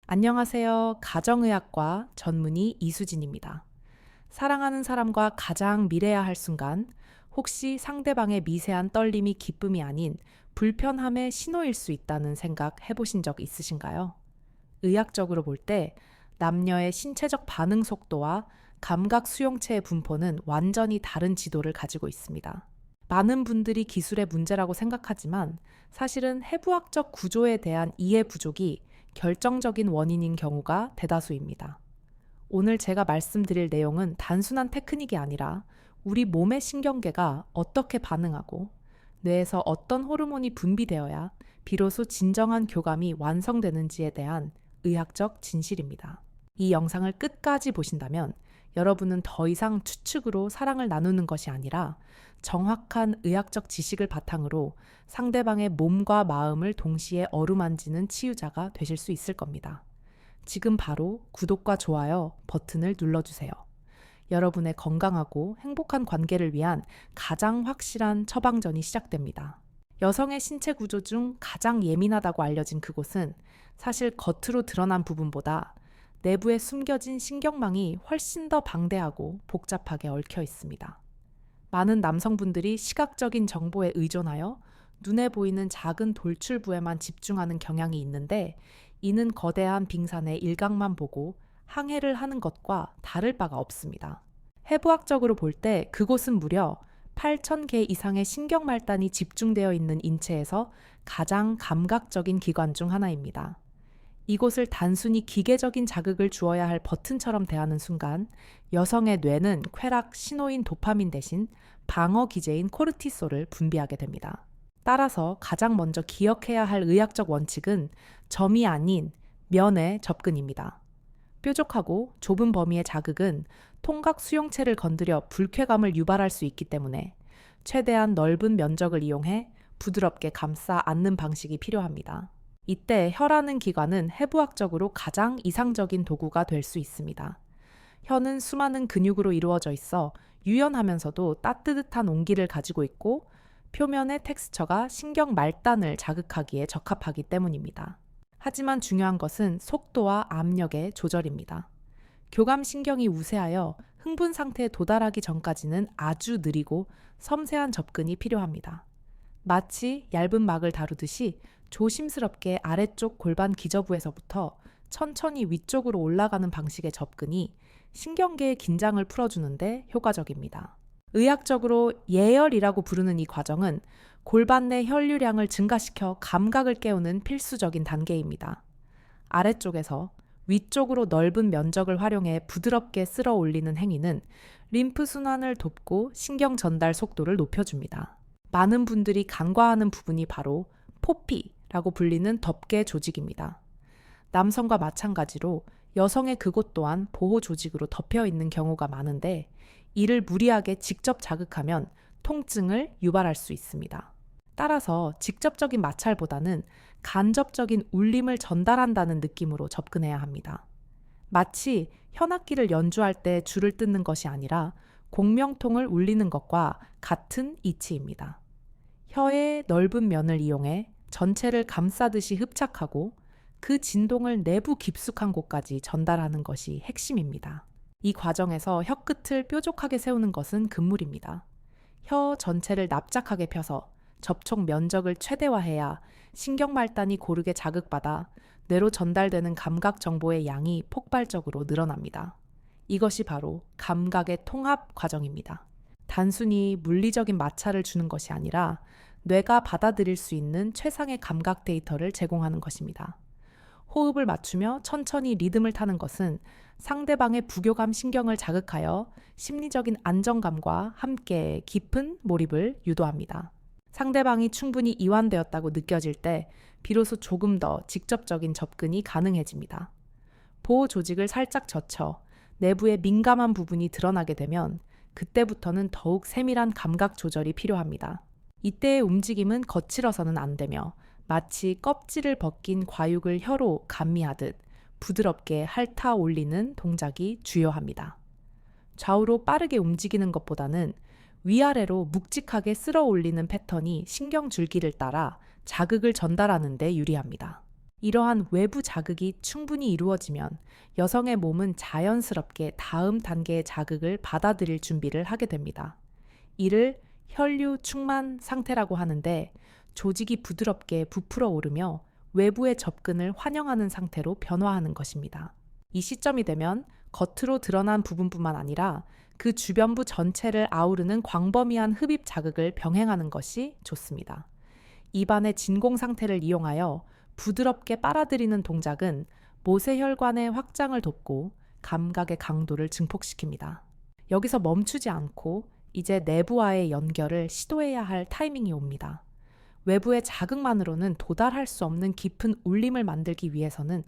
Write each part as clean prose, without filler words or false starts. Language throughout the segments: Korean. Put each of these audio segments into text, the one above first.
안녕하세요. 가정의학과 전문의 이수진입니다. 사랑하는 사람과 가장 미래야 할 순간, 혹시 상대방의 미세한 떨림이 기쁨이 아닌 불편함의 신호일 수 있다는 생각 해보신 적 있으신가요? 의학적으로 볼 때 남녀의 신체적 반응 속도와 감각 수용체의 분포는 완전히 다른 지도를 가지고 있습니다. 많은 분들이 기술의 문제라고 생각하지만 사실은 해부학적 구조에 대한 이해 부족이 결정적인 원인인 경우가 대다수입니다. 오늘 제가 말씀드릴 내용은 단순한 테크닉이 아니라 우리 몸의 신경계가 어떻게 반응하고 뇌에서 어떤 호르몬이 분비되어야 비로소 진정한 교감이 완성되는지에 대한 의학적 진실입니다. 이 영상을 끝까지 보신다면 여러분은 더 이상 추측으로 사랑을 나누는 것이 아니라 정확한 의학적 지식을 바탕으로 상대방의 몸과 마음을 동시에 어루만지는 치유자가 되실 수 있을 겁니다. 지금 바로 구독과 좋아요 버튼을 눌러주세요. 여러분의 건강하고 행복한 관계를 위한 가장 확실한 처방전이 시작됩니다. 여성의 신체 구조 중 가장 예민하다고 알려진 그곳은 사실 겉으로 드러난 부분보다 내부에 숨겨진 신경망이 훨씬 더 방대하고 복잡하게 얽혀 있습니다. 많은 남성분들이 시각적인 정보에 의존하여 눈에 보이는 작은 돌출부에만 집중하는 경향이 있는데, 이는 거대한 빙산의 일각만 보고 항해를 하는 것과 다를 바가 없습니다. 해부학적으로 볼 때 그곳은 무려 8,000개 이상의 신경말단이 집중되어 있는 인체에서 가장 감각적인 기관 중 하나입니다. 이곳을 단순히 기계적인 자극을 주어야 할 버튼처럼 대하는 순간 여성의 뇌는 쾌락 신호인 도파민 대신 방어 기제인 코르티솔을 분비하게 됩니다. 따라서 가장 먼저 기억해야 할 의학적 원칙은 점이 아닌 면의 접근입니다. 뾰족하고 좁은 범위의 자극은 통각 수용체를 건드려 불쾌감을 유발할 수 있기 때문에 최대한 넓은 면적을 이용해 부드럽게 감싸 안는 방식이 필요합니다. 이때 혀라는 기관은 해부학적으로 가장 이상적인 도구가 될 수 있습니다. 혀는 수많은 근육으로 이루어져 있어 유연하면서도 따뜻한 온기를 가지고 있고, 표면의 텍스처가 신경 말단을 자극하기에 적합하기 때문입니다. 하지만 중요한 것은 속도와 압력의 조절입니다. 교감신경이 우세하여 흥분 상태에 도달하기 전까지는 아주 느리고 섬세한 접근이 필요합니다. 마치 얇은 막을 다루듯이 조심스럽게 아래쪽 골반 기저부에서부터 천천히 위쪽으로 올라가는 방식의 접근이 신경계의 긴장을 풀어주는데 효과적입니다. 의학적으로 예열이라고 부르는 이 과정은 골반 내 혈류량을 증가시켜 감각을 깨우는 필수적인 단계입니다. 아래쪽에서 위쪽으로 넓은 면적을 활용해 부드럽게 쓸어 올리는 행위는 림프 순환을 돕고 신경 전달 속도를 높여줍니다. 많은 분들이 간과하는 부분이 바로 포피라고 불리는 덮개 조직입니다. 남성과 마찬가지로 여성의 그곳 또한 보호 조직으로 덮여 있는 경우가 많은데, 이를 무리하게 직접 자극하면 통증을 유발할 수 있습니다. 따라서 직접적인 마찰보다는 간접적인 울림을 전달한다는 느낌으로 접근해야 합니다. 마치 현악기를 연주할 때 줄을 뜯는 것이 아니라 공명통을 울리는 것과 같은 이치입니다. 혀의 넓은 면을 이용해 전체를 감싸듯이 흡착하고 그 진동을 내부 깊숙한 곳까지 전달하는 것이 핵심입니다. 이 과정에서 혀끝을 뾰족하게 세우는 것은 금물입니다. 혀 전체를 납작하게 펴서 접촉 면적을 최대화해야 신경말단이 고르게 자극받아 뇌로 전달되는 감각 정보의 양이 폭발적으로 늘어납니다. 이것이 바로 감각의 통합 과정입니다. 단순히 물리적인 마찰을 주는 것이 아니라 뇌가 받아들일 수 있는 최상의 감각 데이터를 제공하는 것입니다. 호흡을 맞추며 천천히 리듬을 타는 것은 상대방의 부교감 신경을 자극하여 심리적인 안정감과 함께 깊은 몰입을 유도합니다. 상대방이 충분히 이완되었다고 느껴질 때 비로소 조금 더 직접적인 접근이 가능해집니다. 보호 조직을 살짝 젖혀 내부의 민감한 부분이 드러나게 되면 그때부터는 더욱 세밀한 감각 조절이 필요합니다. 이때의 움직임은 거칠어서는 안 되며 마치 껍질을 벗긴 과육을 혀로 감미하듯 부드럽게 핥아 올리는 동작이 주요합니다. 좌우로 빠르게 움직이는 것보다는 위아래로 묵직하게 쓸어 올리는 패턴이 신경줄기를 따라 자극을 전달하는 데 유리합니다. 이러한 외부 자극이 충분히 이루어지면 여성의 몸은 자연스럽게 다음 단계의 자극을 받아들일 준비를 하게 됩니다. 이를 혈류 충만 상태라고 하는데, 조직이 부드럽게 부풀어 오르며 외부의 접근을 환영하는 상태로 변화하는 것입니다. 이 시점이 되면 겉으로 드러난 부분뿐만 아니라 그 주변부 전체를 아우르는 광범위한 흡입 자극을 병행하는 것이 좋습니다. 입안의 진공 상태를 이용하여 부드럽게 빨아들이는 동작은 모세혈관의 확장을 돕고 감각의 강도를 증폭시킵니다. 여기서 멈추지 않고 이제 내부와의 연결을 시도해야 할 타이밍이 옵니다. 외부의 자극만으로는 도달할 수 없는 깊은 울림을 만들기 위해서는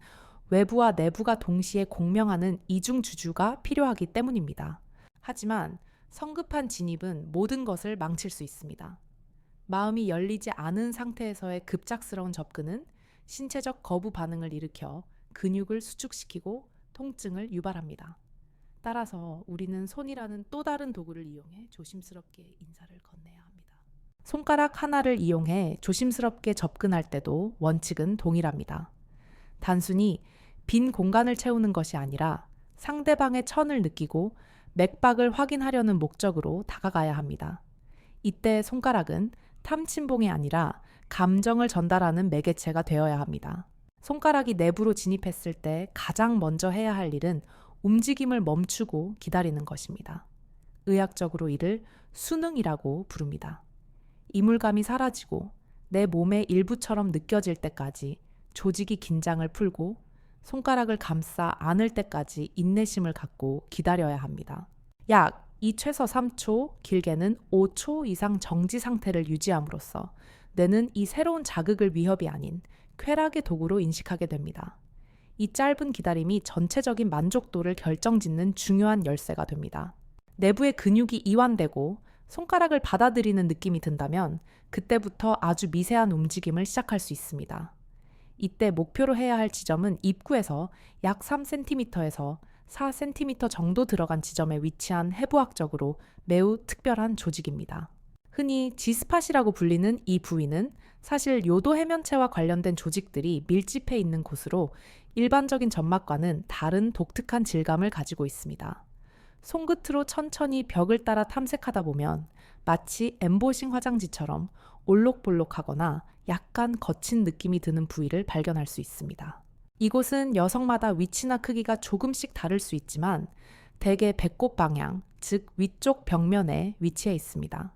외부와 내부가 동시에 공명하는 이중주주가 필요하기 때문입니다. 하지만 성급한 진입은 모든 것을 망칠 수 있습니다. 마음이 열리지 않은 상태에서의 급작스러운 접근은 신체적 거부 반응을 일으켜 근육을 수축시키고 통증을 유발합니다. 따라서 우리는 손이라는 또 다른 도구를 이용해 조심스럽게 인사를 건네야 합니다. 손가락 하나를 이용해 조심스럽게 접근할 때도 원칙은 동일합니다. 단순히 빈 공간을 채우는 것이 아니라 상대방의 천을 느끼고 맥박을 확인하려는 목적으로 다가가야 합니다. 이때 손가락은 탐침봉이 아니라 감정을 전달하는 매개체가 되어야 합니다. 손가락이 내부로 진입했을 때 가장 먼저 해야 할 일은 움직임을 멈추고 기다리는 것입니다. 의학적으로 이를 수능이라고 부릅니다. 이물감이 사라지고 내 몸의 일부처럼 느껴질 때까지 조직이 긴장을 풀고 손가락을 감싸 안을 때까지 인내심을 갖고 기다려야 합니다. 약 최소 3초, 길게는 5초 이상 정지 상태를 유지함으로써 뇌는 이 새로운 자극을 위협이 아닌 쾌락의 도구로 인식하게 됩니다. 이 짧은 기다림이 전체적인 만족도를 결정짓는 중요한 열쇠가 됩니다. 내부의 근육이 이완되고 손가락을 받아들이는 느낌이 든다면 그때부터 아주 미세한 움직임을 시작할 수 있습니다. 이때 목표로 해야 할 지점은 입구에서 약 3cm에서 4cm 정도 들어간 지점에 위치한 해부학적으로 매우 특별한 조직입니다. 흔히 G스팟이라고 불리는 이 부위는 사실 요도 해면체와 관련된 조직들이 밀집해 있는 곳으로 일반적인 점막과는 다른 독특한 질감을 가지고 있습니다. 손끝으로 천천히 벽을 따라 탐색하다 보면 마치 엠보싱 화장지처럼 올록볼록하거나 약간 거친 느낌이 드는 부위를 발견할 수 있습니다. 이곳은 여성마다 위치나 크기가 조금씩 다를 수 있지만 대개 배꼽 방향, 즉 위쪽 벽면에 위치해 있습니다.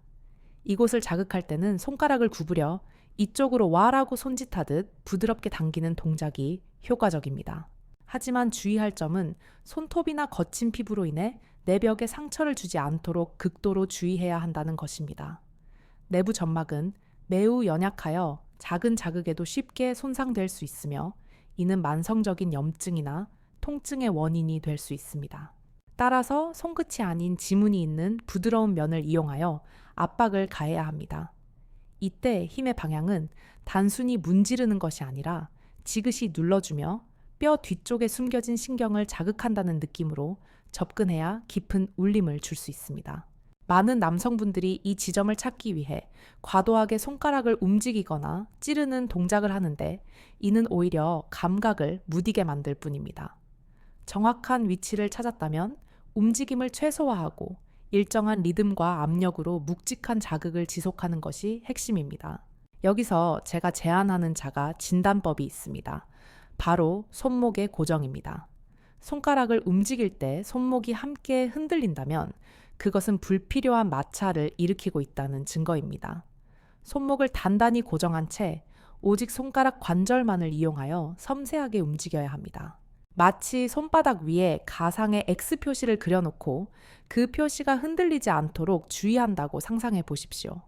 이곳을 자극할 때는 손가락을 구부려 이쪽으로 와라고 손짓하듯 부드럽게 당기는 동작이 효과적입니다. 하지만 주의할 점은 손톱이나 거친 피부로 인해 내벽에 상처를 주지 않도록 극도로 주의해야 한다는 것입니다. 내부 점막은 매우 연약하여 작은 자극에도 쉽게 손상될 수 있으며 이는 만성적인 염증이나 통증의 원인이 될 수 있습니다. 따라서 손끝이 아닌 지문이 있는 부드러운 면을 이용하여 압박을 가해야 합니다. 이때 힘의 방향은 단순히 문지르는 것이 아니라 지그시 눌러주며 뼈 뒤쪽에 숨겨진 신경을 자극한다는 느낌으로 접근해야 깊은 울림을 줄 수 있습니다. 많은 남성분들이 이 지점을 찾기 위해 과도하게 손가락을 움직이거나 찌르는 동작을 하는데 이는 오히려 감각을 무디게 만들 뿐입니다. 정확한 위치를 찾았다면 움직임을 최소화하고 일정한 리듬과 압력으로 묵직한 자극을 지속하는 것이 핵심입니다. 여기서 제가 제안하는 자가 진단법이 있습니다. 바로 손목의 고정입니다. 손가락을 움직일 때 손목이 함께 흔들린다면 그것은 불필요한 마찰을 일으키고 있다는 증거입니다. 손목을 단단히 고정한 채 오직 손가락 관절만을 이용하여 섬세하게 움직여야 합니다. 마치 손바닥 위에 가상의 X 표시를 그려놓고 그 표시가 흔들리지 않도록 주의한다고 상상해 보십시오.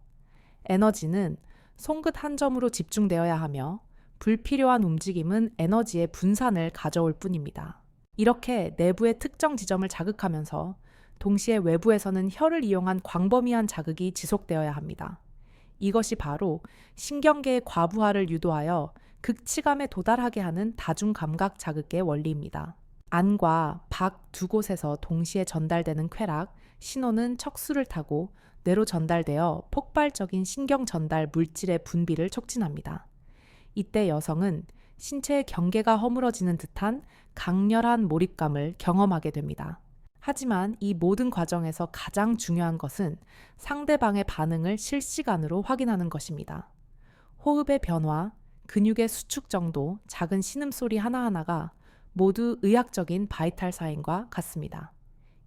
에너지는 손끝 한 점으로 집중되어야 하며 불필요한 움직임은 에너지의 분산을 가져올 뿐입니다. 이렇게 내부의 특정 지점을 자극하면서 동시에 외부에서는 혀를 이용한 광범위한 자극이 지속되어야 합니다. 이것이 바로 신경계의 과부하를 유도하여 극치감에 도달하게 하는 다중감각 자극의 원리입니다. 안과 박 두 곳에서 동시에 전달되는 쾌락, 신호는 척수를 타고 뇌로 전달되어 폭발적인 신경 전달 물질의 분비를 촉진합니다. 이때 여성은 신체의 경계가 허물어지는 듯한 강렬한 몰입감을 경험하게 됩니다. 하지만 이 모든 과정에서 가장 중요한 것은 상대방의 반응을 실시간으로 확인하는 것입니다. 호흡의 변화, 근육의 수축 정도, 작은 신음소리 하나하나가 모두 의학적인 바이탈 사인과 같습니다.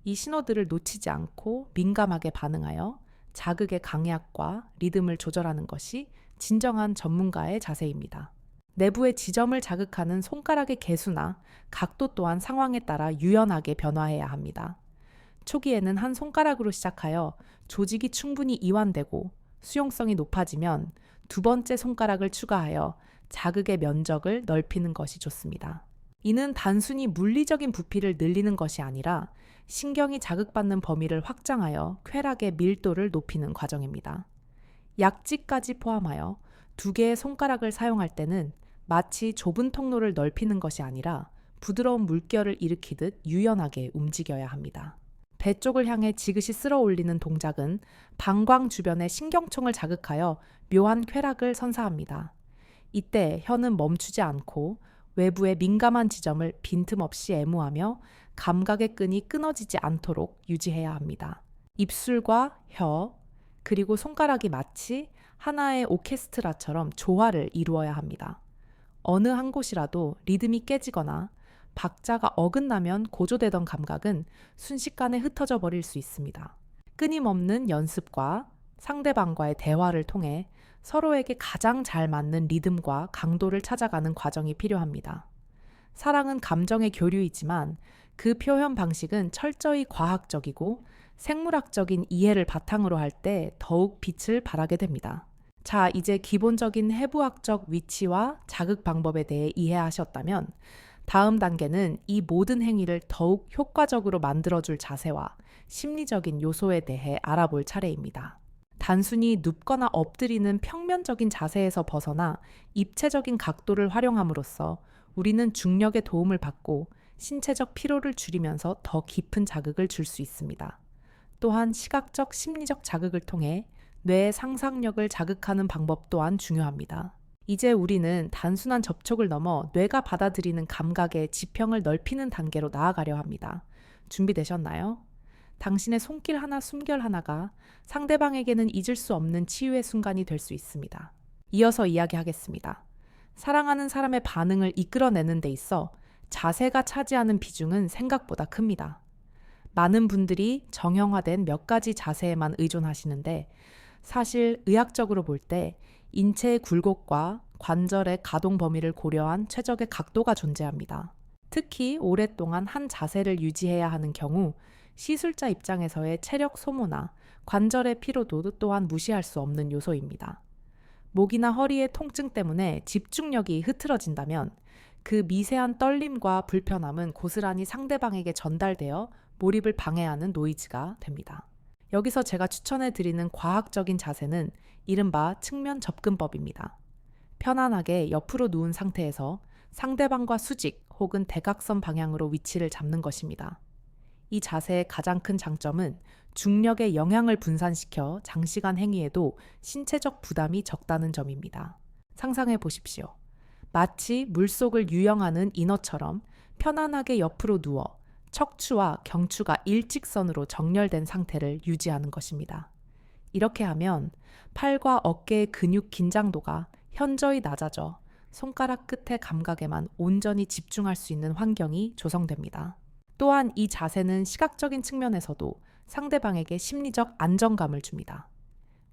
이 신호들을 놓치지 않고 민감하게 반응하여 자극의 강약과 리듬을 조절하는 것이 진정한 전문가의 자세입니다. 내부의 지점을 자극하는 손가락의 개수나 각도 또한 상황에 따라 유연하게 변화해야 합니다. 초기에는 한 손가락으로 시작하여 조직이 충분히 이완되고 수용성이 높아지면 두 번째 손가락을 추가하여 자극의 면적을 넓히는 것이 좋습니다. 이는 단순히 물리적인 부피를 늘리는 것이 아니라 신경이 자극받는 범위를 확장하여 쾌락의 밀도를 높이는 과정입니다. 약지까지 포함하여 두 개의 손가락을 사용할 때는 마치 좁은 통로를 넓히는 것이 아니라 부드러운 물결을 일으키듯 유연하게 움직여야 합니다. 배 쪽을 향해 지그시 쓸어 올리는 동작은 방광 주변의 신경총을 자극하여 묘한 쾌락을 선사합니다. 이때 혀는 멈추지 않고 외부의 민감한 지점을 빈틈없이 애무하며 감각의 끈이 끊어지지 않도록 유지해야 합니다. 입술과 혀, 그리고 손가락이 마치 하나의 오케스트라처럼 조화를 이루어야 합니다. 어느 한 곳이라도 리듬이 깨지거나 박자가 어긋나면 고조되던 감각은 순식간에 흩어져 버릴 수 있습니다. 끊임없는 연습과 상대방과의 대화를 통해 서로에게 가장 잘 맞는 리듬과 강도를 찾아가는 과정이 필요합니다. 사랑은 감정의 교류이지만 그 표현 방식은 철저히 과학적이고 생물학적인 이해를 바탕으로 할 때 더욱 빛을 발하게 됩니다. 자, 이제 기본적인 해부학적 위치와 자극 방법에 대해 이해하셨다면 다음 단계는 이 모든 행위를 더욱 효과적으로 만들어줄 자세와 심리적인 요소에 대해 알아볼 차례입니다. 단순히 눕거나 엎드리는 평면적인 자세에서 벗어나 입체적인 각도를 활용함으로써 우리는 중력의 도움을 받고 신체적 피로를 줄이면서 더 깊은 자극을 줄 수 있습니다. 또한 시각적, 심리적 자극을 통해 뇌의 상상력을 자극하는 방법 또한 중요합니다. 이제 우리는 단순한 접촉을 넘어 뇌가 받아들이는 감각의 지평을 넓히는 단계로 나아가려 합니다. 준비되셨나요? 당신의 손길 하나, 숨결 하나가 상대방에게는 잊을 수 없는 치유의 순간이 될 수 있습니다. 이어서 이야기하겠습니다. 사랑하는 사람의 반응을 이끌어내는 데 있어 자세가 차지하는 비중은 생각보다 큽니다. 많은 분들이 정형화된 몇 가지 자세에만 의존하시는데 사실 의학적으로 볼 때 인체의 굴곡과 관절의 가동 범위를 고려한 최적의 각도가 존재합니다. 특히 오랫동안 한 자세를 유지해야 하는 경우 시술자 입장에서의 체력 소모나 관절의 피로도 또한 무시할 수 없는 요소입니다. 목이나 허리의 통증 때문에 집중력이 흐트러진다면 그 미세한 떨림과 불편함은 고스란히 상대방에게 전달되어 몰입을 방해하는 노이즈가 됩니다. 여기서 제가 추천해 드리는 과학적인 자세는 이른바 측면 접근법입니다. 편안하게 옆으로 누운 상태에서 상대방과 수직 혹은 대각선 방향으로 위치를 잡는 것입니다. 이 자세의 가장 큰 장점은 중력의 영향을 분산시켜 장시간 행위에도 신체적 부담이 적다는 점입니다. 상상해 보십시오. 마치 물속을 유영하는 인어처럼 편안하게 옆으로 누워 척추와 경추가 일직선으로 정렬된 상태를 유지하는 것입니다. 이렇게 하면 팔과 어깨의 근육 긴장도가 현저히 낮아져 손가락 끝의 감각에만 온전히 집중할 수 있는 환경이 조성됩니다. 또한 이 자세는 시각적인 측면에서도 상대방에게 심리적 안정감을 줍니다.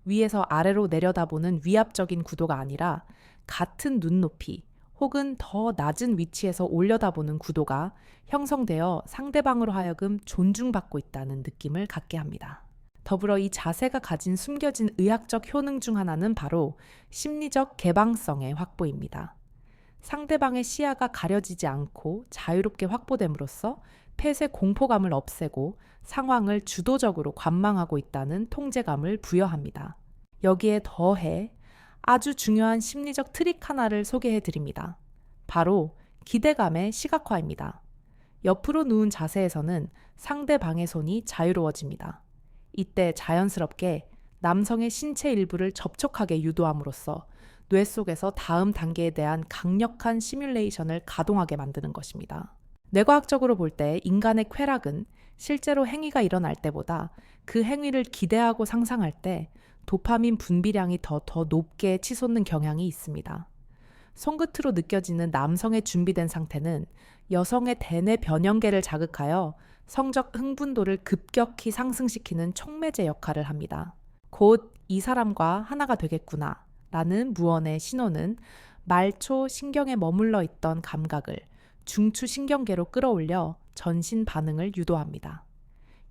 위에서 아래로 내려다보는 위압적인 구도가 아니라 같은 눈높이 혹은 더 낮은 위치에서 올려다보는 구도가 형성되어 상대방으로 하여금 존중받고 있다는 느낌을 갖게 합니다. 더불어 이 자세가 가진 숨겨진 의학적 효능 중 하나는 바로 심리적 개방성의 확보입니다. 상대방의 시야가 가려지지 않고 자유롭게 확보됨으로써 폐쇄 공포감을 없애고 상황을 주도적으로 관망하고 있다는 통제감을 부여합니다. 여기에 더해 아주 중요한 심리적 트릭 하나를 소개해 드립니다. 바로 기대감의 시각화입니다. 옆으로 누운 자세에서는 상대방의 손이 자유로워집니다. 이때 자연스럽게 남성의 신체 일부를 접촉하게 유도함으로써 뇌 속에서 다음 단계에 대한 강력한 시뮬레이션을 가동하게 만드는 것입니다. 뇌과학적으로 볼 때 인간의 쾌락은 실제로 행위가 일어날 때보다 그 행위를 기대하고 상상할 때 도파민 분비량이 더 높게 치솟는 경향이 있습니다. 손끝으로 느껴지는 남성의 준비된 상태는 여성의 대뇌 변형계를 자극하여 성적 흥분도를 급격히 상승시키는 촉매제 역할을 합니다. 곧 이 사람과 하나가 되겠구나 라는 무언의 신호는 말초 신경에 머물러 있던 감각을 중추 신경계로 끌어올려 전신 반응을 유도합니다.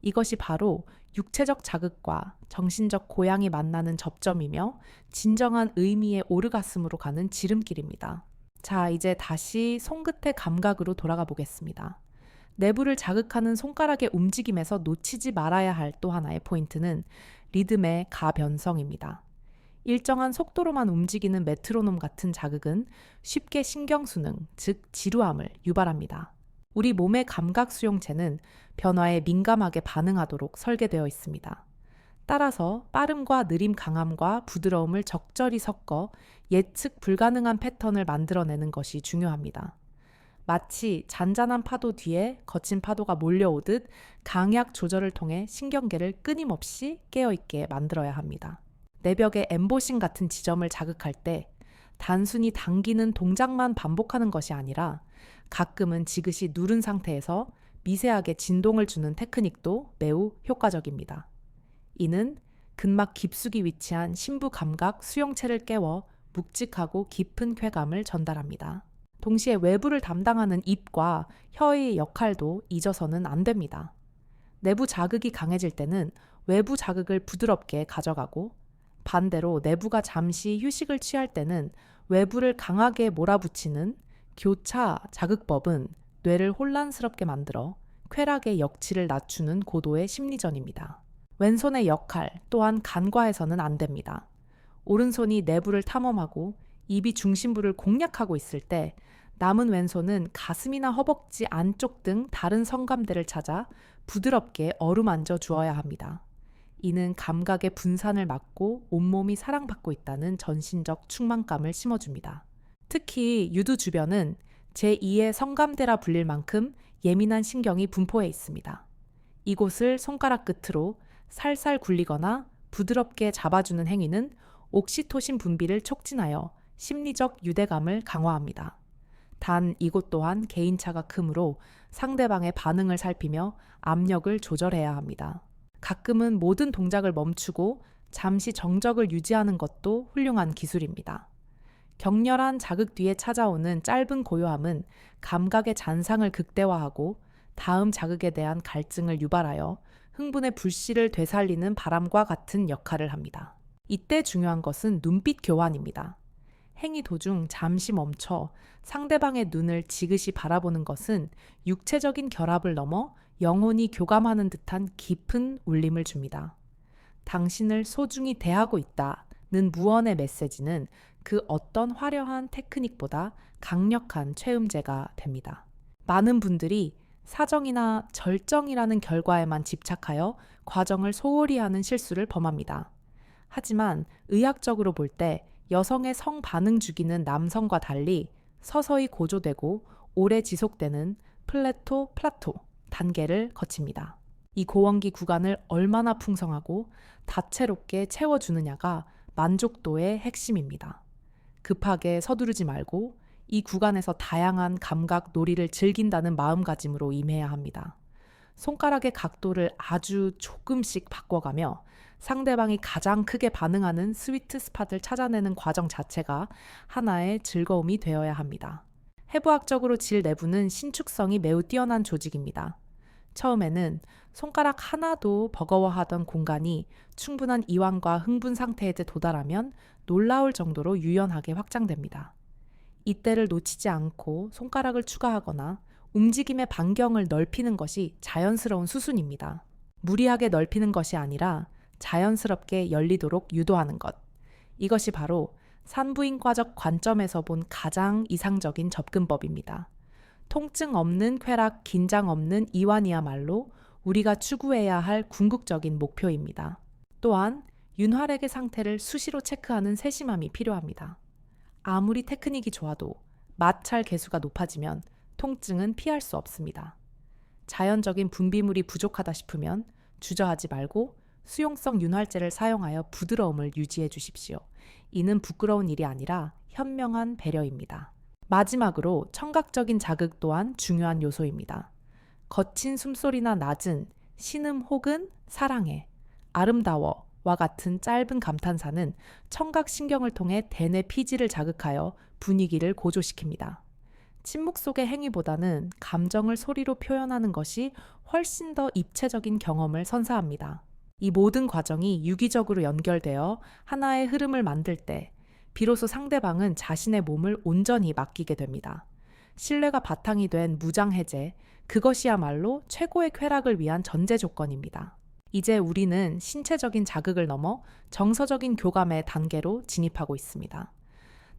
이것이 바로 육체적 자극과 정신적 고양이 만나는 접점이며 진정한 의미의 오르가슴으로 가는 지름길입니다. 자, 이제 다시 손끝의 감각으로 돌아가 보겠습니다. 내부를 자극하는 손가락의 움직임에서 놓치지 말아야 할 또 하나의 포인트는 리듬의 가변성입니다. 일정한 속도로만 움직이는 메트로놈 같은 자극은 쉽게 신경수능, 즉 지루함을 유발합니다. 우리 몸의 감각 수용체는 변화에 민감하게 반응하도록 설계되어 있습니다. 따라서 빠름과 느림, 강함과 부드러움을 적절히 섞어 예측 불가능한 패턴을 만들어내는 것이 중요합니다. 마치 잔잔한 파도 뒤에 거친 파도가 몰려오듯 강약 조절을 통해 신경계를 끊임없이 깨어있게 만들어야 합니다. 내벽의 엠보싱 같은 지점을 자극할 때 단순히 당기는 동작만 반복하는 것이 아니라 가끔은 지그시 누른 상태에서 미세하게 진동을 주는 테크닉도 매우 효과적입니다. 이는 근막 깊숙이 위치한 심부 감각 수용체를 깨워 묵직하고 깊은 쾌감을 전달합니다. 동시에 외부를 담당하는 입과 혀의 역할도 잊어서는 안 됩니다. 내부 자극이 강해질 때는 외부 자극을 부드럽게 가져가고 반대로 내부가 잠시 휴식을 취할 때는 외부를 강하게 몰아붙이는 교차 자극법은 뇌를 혼란스럽게 만들어 쾌락의 역치를 낮추는 고도의 심리전입니다. 왼손의 역할 또한 간과해서는 안 됩니다. 오른손이 내부를 탐험하고 입이 중심부를 공략하고 있을 때 남은 왼손은 가슴이나 허벅지 안쪽 등 다른 성감대를 찾아 부드럽게 어루만져 주어야 합니다. 이는 감각의 분산을 막고 온몸이 사랑받고 있다는 전신적 충만감을 심어줍니다. 특히 유두 주변은 제2의 성감대라 불릴 만큼 예민한 신경이 분포해 있습니다. 이곳을 손가락 끝으로 살살 굴리거나 부드럽게 잡아주는 행위는 옥시토신 분비를 촉진하여 심리적 유대감을 강화합니다. 단 이곳 또한 개인차가 크므로 상대방의 반응을 살피며 압력을 조절해야 합니다. 가끔은 모든 동작을 멈추고 잠시 정적을 유지하는 것도 훌륭한 기술입니다. 격렬한 자극 뒤에 찾아오는 짧은 고요함은 감각의 잔상을 극대화하고 다음 자극에 대한 갈증을 유발하여 흥분의 불씨를 되살리는 바람과 같은 역할을 합니다. 이때 중요한 것은 눈빛 교환입니다. 행위 도중 잠시 멈춰 상대방의 눈을 지그시 바라보는 것은 육체적인 결합을 넘어 영혼이 교감하는 듯한 깊은 울림을 줍니다. 당신을 소중히 대하고 있다는 무언의 메시지는 그 어떤 화려한 테크닉보다 강력한 최음제가 됩니다. 많은 분들이 사정이나 절정이라는 결과에만 집착하여 과정을 소홀히 하는 실수를 범합니다. 하지만 의학적으로 볼 때 여성의 성반응 주기는 남성과 달리 서서히 고조되고 오래 지속되는 플라토 단계를 거칩니다. 이 고원기 구간을 얼마나 풍성하고 다채롭게 채워주느냐가 만족도의 핵심입니다. 급하게 서두르지 말고 이 구간에서 다양한 감각 놀이를 즐긴다는 마음가짐으로 임해야 합니다. 손가락의 각도를 아주 조금씩 바꿔가며 상대방이 가장 크게 반응하는 스위트 스팟을 찾아내는 과정 자체가 하나의 즐거움이 되어야 합니다. 해부학적으로 질 내부는 신축성이 매우 뛰어난 조직입니다. 처음에는 손가락 하나도 버거워하던 공간이 충분한 이완과 흥분 상태에 도달하면 놀라울 정도로 유연하게 확장됩니다. 이때를 놓치지 않고 손가락을 추가하거나 움직임의 반경을 넓히는 것이 자연스러운 수순입니다. 무리하게 넓히는 것이 아니라 자연스럽게 열리도록 유도하는 것. 이것이 바로 산부인과적 관점에서 본 가장 이상적인 접근법입니다. 통증 없는 쾌락, 긴장 없는 이완이야말로 우리가 추구해야 할 궁극적인 목표입니다. 또한 윤활액의 상태를 수시로 체크하는 세심함이 필요합니다. 아무리 테크닉이 좋아도 마찰 계수가 높아지면 통증은 피할 수 없습니다. 자연적인 분비물이 부족하다 싶으면 주저하지 말고 수용성 윤활제를 사용하여 부드러움을 유지해 주십시오. 이는 부끄러운 일이 아니라 현명한 배려입니다. 마지막으로 청각적인 자극 또한 중요한 요소입니다. 거친 숨소리나 낮은 신음 혹은 사랑해, 아름다워와 같은 짧은 감탄사는 청각신경을 통해 대뇌 피지를 자극하여 분위기를 고조시킵니다. 침묵 속의 행위보다는 감정을 소리로 표현하는 것이 훨씬 더 입체적인 경험을 선사합니다. 이 모든 과정이 유기적으로 연결되어 하나의 흐름을 만들 때 비로소 상대방은 자신의 몸을 온전히 맡기게 됩니다. 신뢰가 바탕이 된 무장해제, 그것이야말로 최고의 쾌락을 위한 전제 조건입니다. 이제 우리는 신체적인 자극을 넘어 정서적인 교감의 단계로 진입하고 있습니다.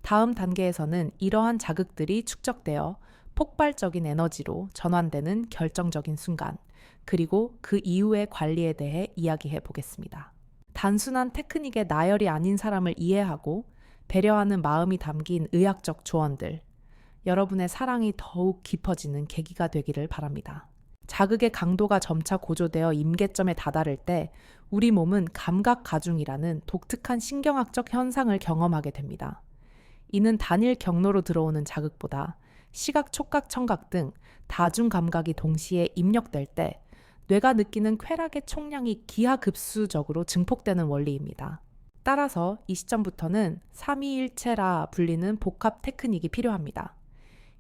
다음 단계에서는 이러한 자극들이 축적되어 폭발적인 에너지로 전환되는 결정적인 순간, 그리고 그 이후의 관리에 대해 이야기해 보겠습니다. 단순한 테크닉의 나열이 아닌 사람을 이해하고 배려하는 마음이 담긴 의학적 조언들, 여러분의 사랑이 더욱 깊어지는 계기가 되기를 바랍니다. 자극의 강도가 점차 고조되어 임계점에 다다를 때 우리 몸은 감각 가중이라는 독특한 신경학적 현상을 경험하게 됩니다. 이는 단일 경로로 들어오는 자극보다 시각, 촉각, 청각 등 다중 감각이 동시에 입력될 때 뇌가 느끼는 쾌락의 총량이 기하급수적으로 증폭되는 원리입니다. 따라서 이 시점부터는 삼위일체라 불리는 복합 테크닉이 필요합니다.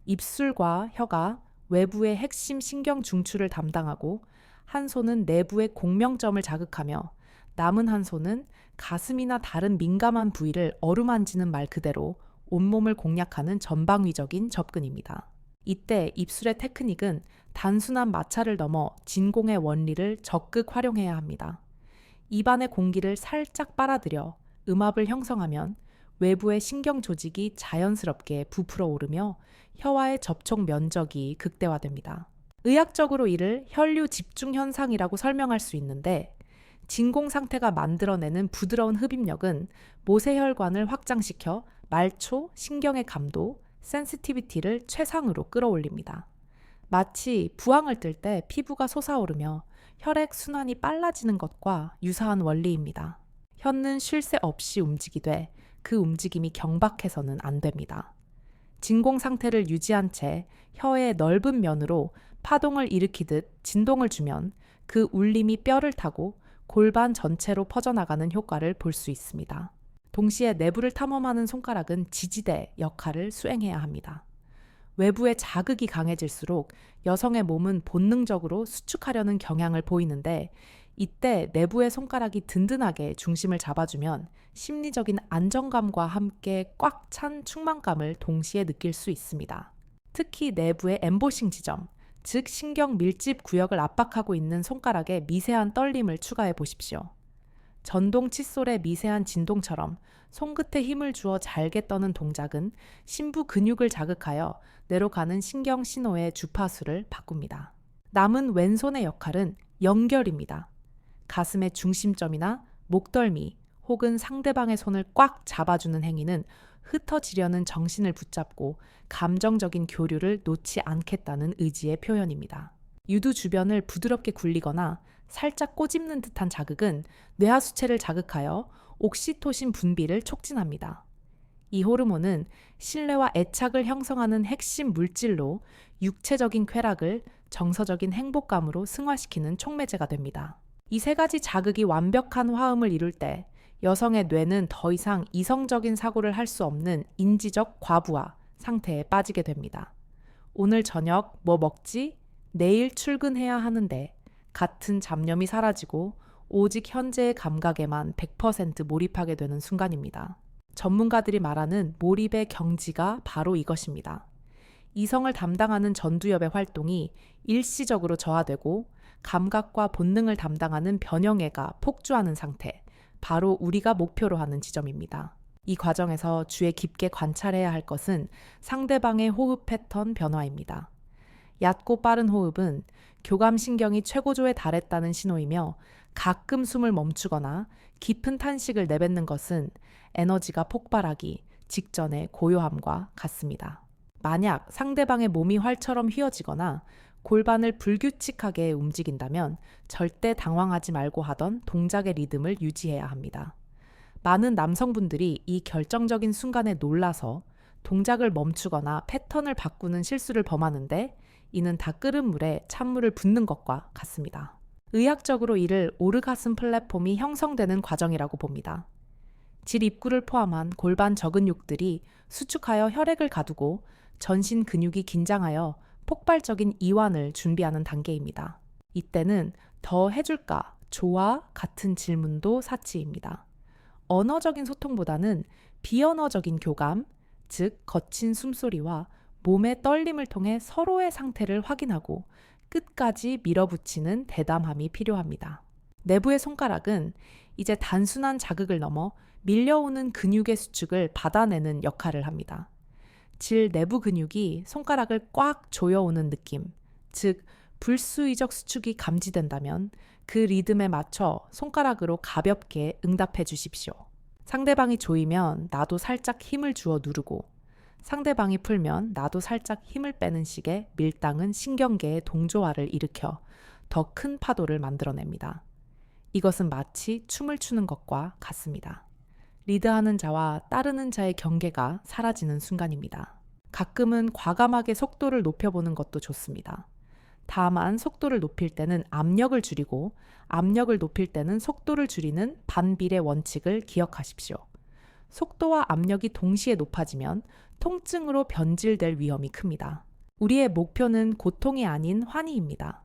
입술과 혀가 외부의 핵심 신경 중추를 담당하고 한 손은 내부의 공명점을 자극하며 남은 한 손은 가슴이나 다른 민감한 부위를 어루만지는 말 그대로 온몸을 공략하는 전방위적인 접근입니다. 이때 입술의 테크닉은 단순한 마찰을 넘어 진공의 원리를 적극 활용해야 합니다. 입안의 공기를 살짝 빨아들여 음압을 형성하면 외부의 신경 조직이 자연스럽게 부풀어 오르며 혀와의 접촉 면적이 극대화됩니다. 의학적으로 이를 혈류 집중 현상이라고 설명할 수 있는데, 진공 상태가 만들어내는 부드러운 흡입력은 모세혈관을 확장시켜 말초, 신경의 감도, 센시티비티를 최상으로 끌어올립니다. 마치 부항을 뜰 때 피부가 솟아오르며 혈액 순환이 빨라지는 것과 유사한 원리입니다. 혀는 쉴 새 없이 움직이되 그 움직임이 경박해서는 안 됩니다. 진공 상태를 유지한 채 혀의 넓은 면으로 파동을 일으키듯 진동을 주면 그 울림이 뼈를 타고 골반 전체로 퍼져나가는 효과를 볼 수 있습니다. 동시에 내부를 탐험하는 손가락은 지지대 역할을 수행해야 합니다. 외부의 자극이 강해질수록 여성의 몸은 본능적으로 수축하려는 경향을 보이는데, 이때 내부의 손가락이 든든하게 중심을 잡아주면 심리적인 안정감과 함께 꽉 찬 충만감을 동시에 느낄 수 있습니다. 특히 내부의 엠보싱 지점, 즉 신경 밀집 구역을 압박하고 있는 손가락에 미세한 떨림을 추가해 보십시오. 전동 칫솔의 미세한 진동처럼 손끝에 힘을 주어 잘게 떠는 동작은 심부 근육을 자극하여 뇌로 가는 신경 신호의 주파수를 바꿉니다. 남은 왼손의 역할은 연결입니다. 가슴의 중심점이나 목덜미 혹은 상대방의 손을 꽉 잡아주는 행위는 흩어지려는 정신을 붙잡고 감정적인 교류를 놓지 않겠다는 의지의 표현입니다. 유두 주변을 부드럽게 굴리거나 살짝 꼬집는 듯한 자극은 뇌하수체를 자극하여 옥시토신 분비를 촉진합니다. 이 호르몬은 신뢰와 애착을 형성하는 핵심 물질로 육체적인 쾌락을 정서적인 행복감으로 승화시키는 촉매제가 됩니다. 이 세 가지 자극이 완벽한 화음을 이룰 때 여성의 뇌는 더 이상 이성적인 사고를 할 수 없는 인지적 과부하 상태에 빠지게 됩니다. 오늘 저녁 뭐 먹지? 내일 출근해야 하는데 같은 잡념이 사라지고 오직 현재의 감각에만 100% 몰입하게 되는 순간입니다. 전문가들이 말하는 몰입의 경지가 바로 이것입니다. 이성을 담당하는 전두엽의 활동이 일시적으로 저하되고 감각과 본능을 담당하는 변형애가 폭주하는 상태, 바로 우리가 목표로 하는 지점입니다. 이 과정에서 주의 깊게 관찰해야 할 것은 상대방의 호흡 패턴 변화입니다. 얕고 빠른 호흡은 교감신경이 최고조에 달했다는 신호이며, 가끔 숨을 멈추거나 깊은 탄식을 내뱉는 것은 에너지가 폭발하기, 직전의 고요함과 같습니다. 만약 상대방의 몸이 활처럼 휘어지거나 골반을 불규칙하게 움직인다면 절대 당황하지 말고 하던 동작의 리듬을 유지해야 합니다. 많은 남성분들이 이 결정적인 순간에 놀라서 동작을 멈추거나 패턴을 바꾸는 실수를 범하는데 이는 다 끓은 물에 찬물을 붓는 것과 같습니다. 의학적으로 이를 오르가슴 플랫폼이 형성되는 과정이라고 봅니다. 질 입구를 포함한 골반 저근육들이 수축하여 혈액을 가두고 전신 근육이 긴장하여 폭발적인 이완을 준비하는 단계입니다. 이때는 더 해줄까? 좋아? 같은 질문도 사치입니다. 언어적인 소통보다는 비언어적인 교감, 즉 거친 숨소리와 몸의 떨림을 통해 서로의 상태를 확인하고 끝까지 밀어붙이는 대담함이 필요합니다. 내부의 손가락은 이제 단순한 자극을 넘어 밀려오는 근육의 수축을 받아내는 역할을 합니다. 질 내부 근육이 손가락을 꽉 조여오는 느낌, 즉 불수의적 수축이 감지된다면 그 리듬에 맞춰 손가락으로 가볍게 응답해 주십시오. 상대방이 조이면 나도 살짝 힘을 주어 누르고 상대방이 풀면 나도 살짝 힘을 빼는 식의 밀당은 신경계의 동조화를 일으켜 더 큰 파도를 만들어냅니다. 이것은 마치 춤을 추는 것과 같습니다. 리드하는 자와 따르는 자의 경계가 사라지는 순간입니다. 가끔은 과감하게 속도를 높여보는 것도 좋습니다. 다만 속도를 높일 때는 압력을 줄이고 압력을 높일 때는 속도를 줄이는 반비례 원칙을 기억하십시오. 속도와 압력이 동시에 높아지면 통증으로 변질될 위험이 큽니다. 우리의 목표는 고통이 아닌 환희입니다.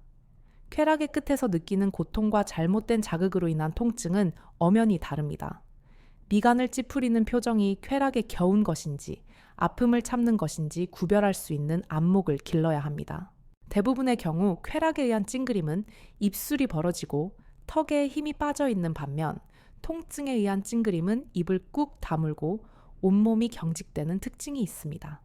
쾌락의 끝에서 느끼는 고통과 잘못된 자극으로 인한 통증은 엄연히 다릅니다. 미간을 찌푸리는 표정이 쾌락에 겨운 것인지 아픔을 참는 것인지 구별할 수 있는 안목을 길러야 합니다. 대부분의 경우 쾌락에 의한 찡그림은 입술이 벌어지고 턱에 힘이 빠져 있는 반면 통증에 의한 찡그림은 입을 꾹 다물고 온몸이 경직되는 특징이 있습니다.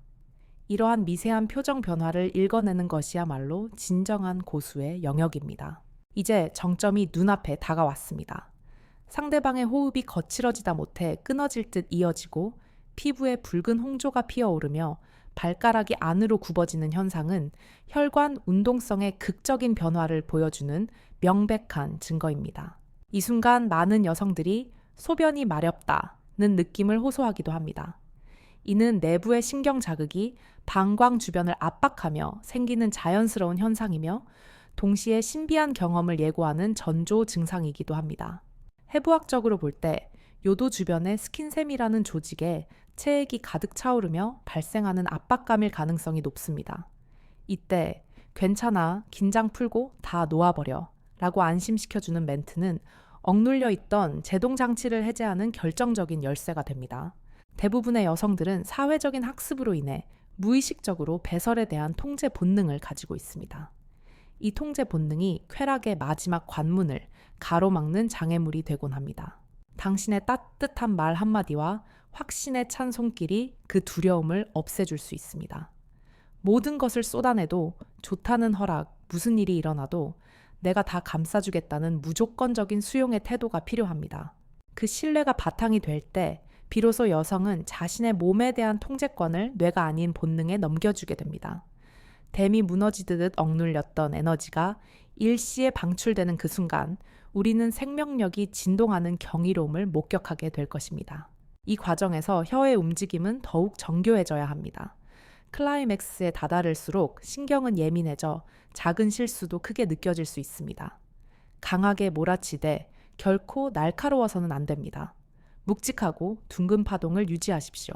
이러한 미세한 표정 변화를 읽어내는 것이야말로 진정한 고수의 영역입니다. 이제 정점이 눈앞에 다가왔습니다. 상대방의 호흡이 거칠어지다 못해 끊어질 듯 이어지고 피부에 붉은 홍조가 피어오르며 발가락이 안으로 굽어지는 현상은 혈관 운동성의 극적인 변화를 보여주는 명백한 증거입니다. 이 순간 많은 여성들이 소변이 마렵다는 느낌을 호소하기도 합니다. 이는 내부의 신경 자극이 방광 주변을 압박하며 생기는 자연스러운 현상이며 동시에 신비한 경험을 예고하는 전조 증상이기도 합니다. 해부학적으로 볼 때 요도 주변의 스킨샘이라는 조직에 체액이 가득 차오르며 발생하는 압박감일 가능성이 높습니다. 이때 괜찮아, 긴장 풀고 다 놓아버려 라고 안심시켜주는 멘트는 억눌려 있던 제동장치를 해제하는 결정적인 열쇠가 됩니다. 대부분의 여성들은 사회적인 학습으로 인해 무의식적으로 배설에 대한 통제 본능을 가지고 있습니다. 이 통제 본능이 쾌락의 마지막 관문을 가로막는 장애물이 되곤 합니다. 당신의 따뜻한 말 한마디와 확신에 찬 손길이 그 두려움을 없애줄 수 있습니다. 모든 것을 쏟아내도 좋다는 허락, 무슨 일이 일어나도 내가 다 감싸주겠다는 무조건적인 수용의 태도가 필요합니다. 그 신뢰가 바탕이 될 때 비로소 여성은 자신의 몸에 대한 통제권을 뇌가 아닌 본능에 넘겨주게 됩니다. 댐이 무너지듯 억눌렸던 에너지가 일시에 방출되는 그 순간 우리는 생명력이 진동하는 경이로움을 목격하게 될 것입니다. 이 과정에서 혀의 움직임은 더욱 정교해져야 합니다. 클라이맥스에 다다를수록 신경은 예민해져 작은 실수도 크게 느껴질 수 있습니다. 강하게 몰아치되 결코 날카로워서는 안 됩니다. 묵직하고 둥근 파동을 유지하십시오.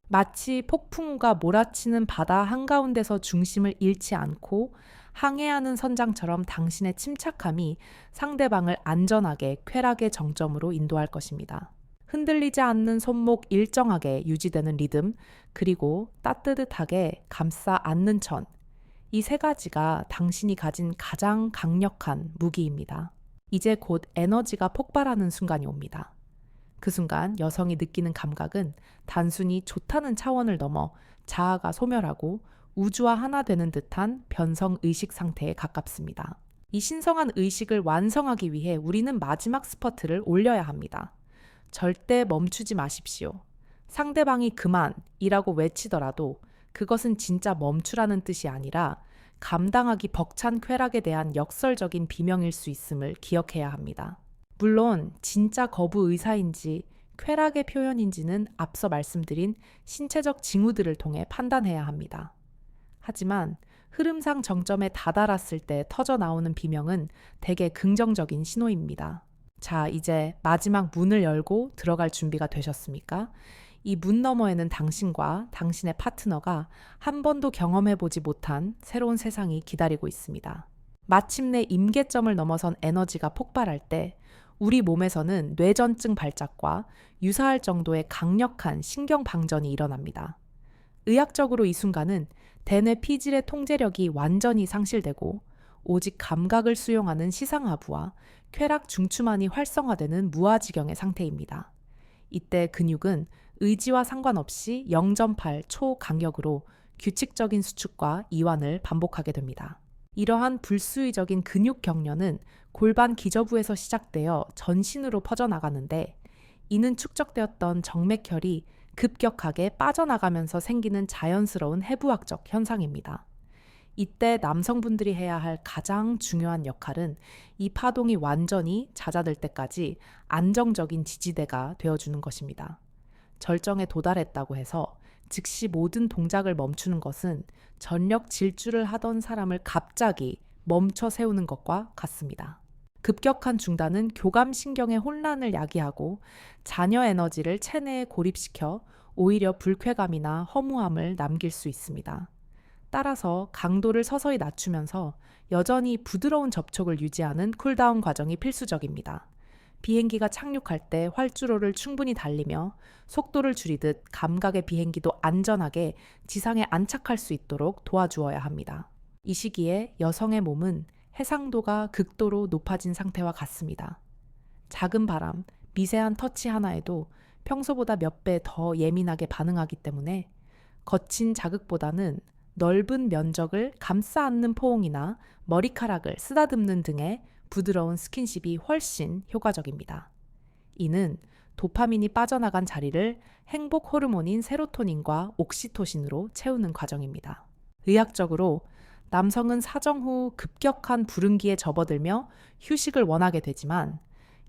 마치 폭풍우가 몰아치는 바다 한가운데서 중심을 잃지 않고 항해하는 선장처럼 당신의 침착함이 상대방을 안전하게 쾌락의 정점으로 인도할 것입니다. 흔들리지 않는 손목 일정하게 유지되는 리듬, 그리고 따뜻하게 감싸 안는 천. 이 세 가지가 당신이 가진 가장 강력한 무기입니다. 이제 곧 에너지가 폭발하는 순간이 옵니다. 그 순간 여성이 느끼는 감각은 단순히 좋다는 차원을 넘어 자아가 소멸하고 우주와 하나 되는 듯한 변성 의식 상태에 가깝습니다. 이 신성한 의식을 완성하기 위해 우리는 마지막 스퍼트를 올려야 합니다. 절대 멈추지 마십시오. 상대방이 그만이라고 외치더라도 그것은 진짜 멈추라는 뜻이 아니라 감당하기 벅찬 쾌락에 대한 역설적인 비명일 수 있음을 기억해야 합니다. 물론 진짜 거부 의사인지 쾌락의 표현인지는 앞서 말씀드린 신체적 징후들을 통해 판단해야 합니다. 하지만 흐름상 정점에 다다랐을 때 터져 나오는 비명은 대개 긍정적인 신호입니다. 자, 이제 마지막 문을 열고 들어갈 준비가 되셨습니까? 이 문 너머에는 당신과 당신의 파트너가 한 번도 경험해보지 못한 새로운 세상이 기다리고 있습니다. 마침내 임계점을 넘어선 에너지가 폭발할 때 우리 몸에서는 뇌전증 발작과 유사할 정도의 강력한 신경 방전이 일어납니다. 의학적으로 이 순간은 대뇌 피질의 통제력이 완전히 상실되고 오직 감각을 수용하는 시상하부와 쾌락 중추만이 활성화되는 무아지경의 상태입니다. 이때 근육은 의지와 상관없이 0.8 초강력으로 규칙적인 수축과 이완을 반복하게 됩니다. 이러한 불수의적인 근육 경련은 골반 기저부에서 시작되어 전신으로 퍼져나가는데 이는 축적되었던 정맥혈이 급격하게 빠져나가면서 생기는 자연스러운 해부학적 현상입니다. 이때 남성분들이 해야 할 가장 중요한 역할은 이 파동이 완전히 잦아들 때까지 안정적인 지지대가 되어주는 것입니다. 절정에 도달했다고 해서 즉시 모든 동작을 멈추는 것은 전력 질주를 하던 사람을 갑자기 멈춰 세우는 것과 같습니다. 급격한 중단은 교감신경의 혼란을 야기하고 잔여 에너지를 체내에 고립시켜 오히려 불쾌감이나 허무함을 남길 수 있습니다. 따라서 강도를 서서히 낮추면서 여전히 부드러운 접촉을 유지하는 쿨다운 과정이 필수적입니다. 비행기가 착륙할 때 활주로를 충분히 달리며 속도를 줄이듯 감각의 비행기도 안전하게 지상에 안착할 수 있도록 도와주어야 합니다. 이 시기에 여성의 몸은 해상도가 극도로 높아진 상태와 같습니다. 작은 바람, 미세한 터치 하나에도 평소보다 몇 배 더 예민하게 반응하기 때문에 거친 자극보다는 넓은 면적을 감싸 안는 포옹이나 머리카락을 쓰다듬는 등의 부드러운 스킨십이 훨씬 효과적입니다. 이는 도파민이 빠져나간 자리를 행복 호르몬인 세로토닌과 옥시토신으로 채우는 과정입니다. 의학적으로 남성은 사정 후 급격한 불응기에 접어들며 휴식을 원하게 되지만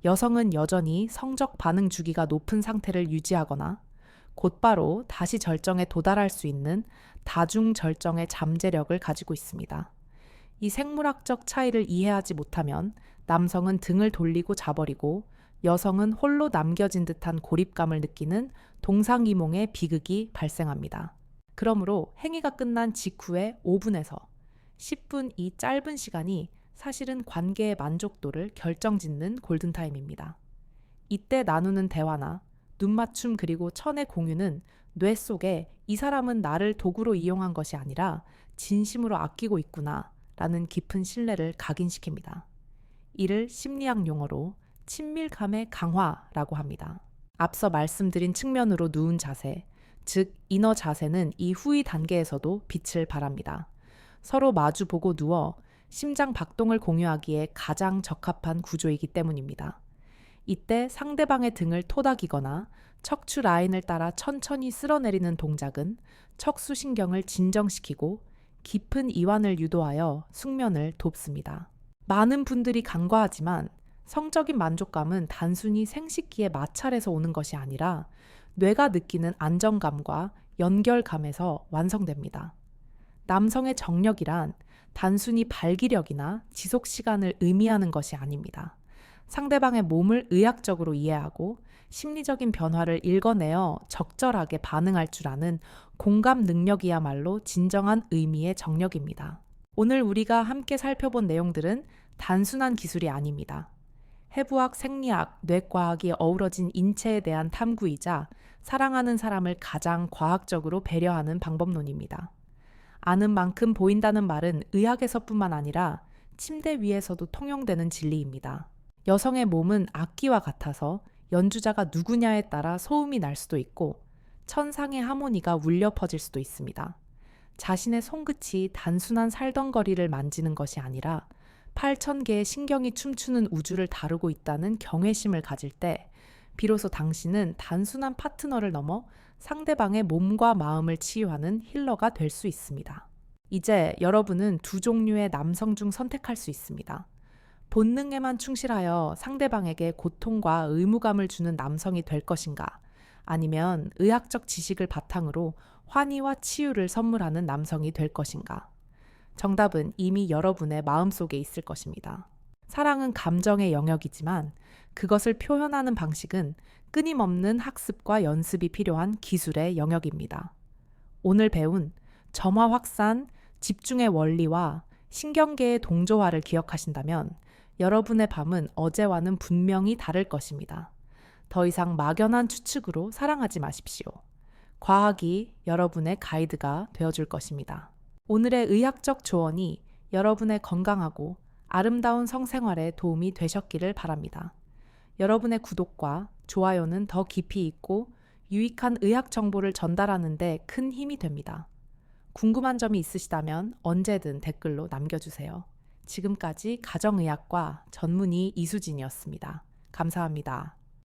여성은 여전히 성적 반응 주기가 높은 상태를 유지하거나 곧바로 다시 절정에 도달할 수 있는 다중 절정의 잠재력을 가지고 있습니다. 이 생물학적 차이를 이해하지 못하면 남성은 등을 돌리고 자버리고 여성은 홀로 남겨진 듯한 고립감을 느끼는 동상이몽의 비극이 발생합니다. 그러므로 행위가 끝난 직후의 5분에서 10분 이 짧은 시간이 사실은 관계의 만족도를 결정짓는 골든타임입니다. 이때 나누는 대화나 눈맞춤 그리고 천의 공유는 뇌 속에 이 사람은 나를 도구로 이용한 것이 아니라 진심으로 아끼고 있구나 라는 깊은 신뢰를 각인시킵니다. 이를 심리학 용어로 친밀감의 강화라고 합니다. 앞서 말씀드린 측면으로 누운 자세, 즉 이너 자세는 이 후위 단계에서도 빛을 발합니다. 서로 마주보고 누워 심장 박동을 공유하기에 가장 적합한 구조이기 때문입니다. 이때 상대방의 등을 토닥이거나 척추 라인을 따라 천천히 쓸어내리는 동작은 척수신경을 진정시키고 깊은 이완을 유도하여 숙면을 돕습니다. 많은 분들이 간과하지만 성적인 만족감은 단순히 생식기의 마찰에서 오는 것이 아니라 뇌가 느끼는 안정감과 연결감에서 완성됩니다. 남성의 정력이란 단순히 발기력이나 지속 시간을 의미하는 것이 아닙니다. 상대방의 몸을 의학적으로 이해하고 심리적인 변화를 읽어내어 적절하게 반응할 줄 아는 공감 능력이야말로 진정한 의미의 정력입니다. 오늘 우리가 함께 살펴본 내용들은 단순한 기술이 아닙니다. 해부학, 생리학, 뇌과학이 어우러진 인체에 대한 탐구이자 사랑하는 사람을 가장 과학적으로 배려하는 방법론입니다. 아는 만큼 보인다는 말은 의학에서뿐만 아니라 침대 위에서도 통용되는 진리입니다. 여성의 몸은 악기와 같아서 연주자가 누구냐에 따라 소음이 날 수도 있고 천상의 하모니가 울려 퍼질 수도 있습니다. 자신의 손끝이 단순한 살덩거리를 만지는 것이 아니라 8,000개의 신경이 춤추는 우주를 다루고 있다는 경외심을 가질 때 비로소 당신은 단순한 파트너를 넘어 상대방의 몸과 마음을 치유하는 힐러가 될 수 있습니다. 이제 여러분은 두 종류의 남성 중 선택할 수 있습니다. 본능에만 충실하여 상대방에게 고통과 의무감을 주는 남성이 될 것인가? 아니면 의학적 지식을 바탕으로 환희와 치유를 선물하는 남성이 될 것인가? 정답은 이미 여러분의 마음속에 있을 것입니다. 사랑은 감정의 영역이지만 그것을 표현하는 방식은 끊임없는 학습과 연습이 필요한 기술의 영역입니다. 오늘 배운 점화 확산, 집중의 원리와 신경계의 동조화를 기억하신다면 여러분의 밤은 어제와는 분명히 다를 것입니다. 더 이상 막연한 추측으로 사랑하지 마십시오. 과학이 여러분의 가이드가 되어줄 것입니다. 오늘의 의학적 조언이 여러분의 건강하고 아름다운 성생활에 도움이 되셨기를 바랍니다. 여러분의 구독과 좋아요는 더 깊이 있고 유익한 의학 정보를 전달하는 데 큰 힘이 됩니다. 궁금한 점이 있으시다면 언제든 댓글로 남겨주세요. 지금까지 가정의학과 전문의 이수진이었습니다. 감사합니다.